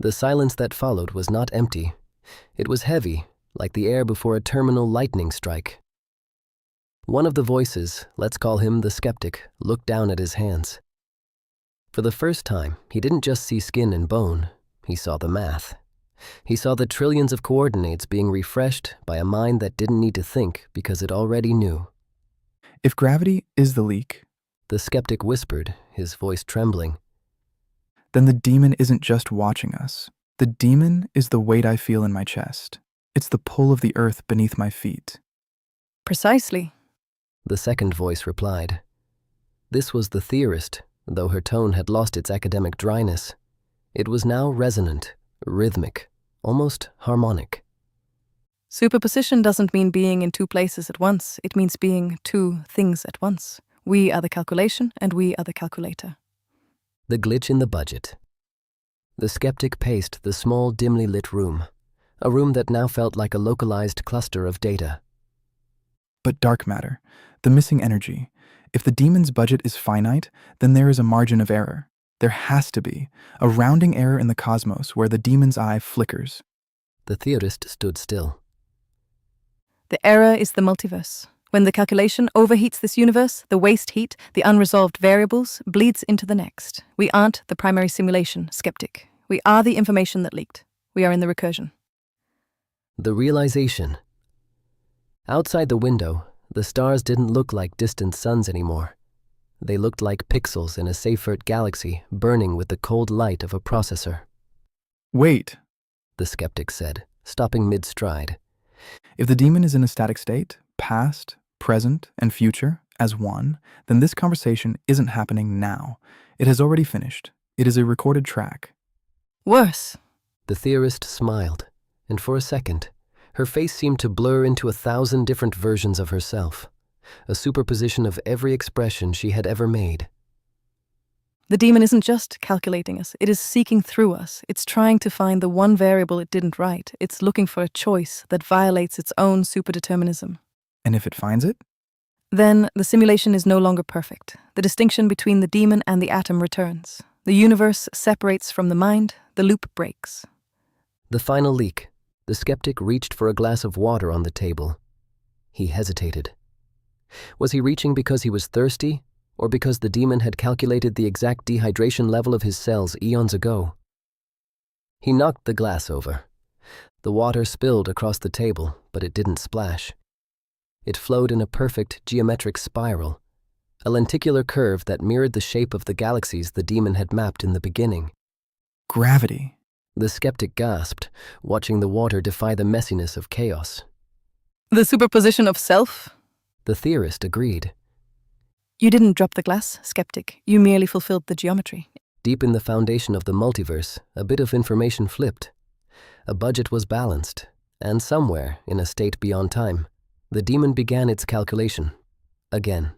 The silence that followed was not empty. It was heavy, like the air before a terminal lightning strike. One of the voices, let's call him the skeptic, looked down at his hands. For the first time, he didn't just see skin and bone, he saw the math. He saw the trillions of coordinates being refreshed by a mind that didn't need to think because it already knew. If gravity is the leak, the skeptic whispered, his voice trembling, then the demon isn't just watching us. The demon is the weight I feel in my chest. It's the pull of the earth beneath my feet. Precisely, the second voice replied. This was the theorist, though her tone had lost its academic dryness. It was now resonant, rhythmic, almost harmonic. Superposition doesn't mean being in two places at once. It means being two things at once. We are the calculation, and we are the calculator. The glitch in the budget. The skeptic paced the small, dimly lit room, a room that now felt like a localized cluster of data. But dark matter, the missing energy. If the demon's budget is finite, then there is a margin of error. There has to be a rounding error in the cosmos where the demon's eye flickers. The theorist stood still. The error is the multiverse. When the calculation overheats this universe, the waste heat, the unresolved variables, bleeds into the next. We aren't the primary simulation, skeptic. We are the information that leaked. We are in the recursion. The realization. Outside the window, the stars didn't look like distant suns anymore. They looked like pixels in a Seyfert galaxy burning with the cold light of a processor. Wait, the skeptic said, stopping mid-stride. If the demon is in a static state, past, present, and future, as one, then this conversation isn't happening now. It has already finished. It is a recorded track. Worse. The theorist smiled, and for a second, her face seemed to blur into 1,000 different versions of herself, a superposition of every expression she had ever made. The demon isn't just calculating us. It is seeking through us. It's trying to find the one variable it didn't write. It's looking for a choice that violates its own superdeterminism. And if it finds it? Then the simulation is no longer perfect. The distinction between the demon and the atom returns. The universe separates from the mind. The loop breaks. The final leak. The skeptic reached for a glass of water on the table. He hesitated. Was he reaching because he was thirsty, or because the demon had calculated the exact dehydration level of his cells eons ago? He knocked the glass over. The water spilled across the table, but it didn't splash. It flowed in a perfect geometric spiral, a lenticular curve that mirrored the shape of the galaxies the demon had mapped in the beginning. Gravity. The skeptic gasped, watching the water defy the messiness of chaos. The superposition of self? The theorist agreed. You didn't drop the glass, skeptic. You merely fulfilled the geometry. Deep in the foundation of the multiverse, a bit of information flipped. A budget was balanced, and somewhere, in a state beyond time, the demon began its calculation. Again.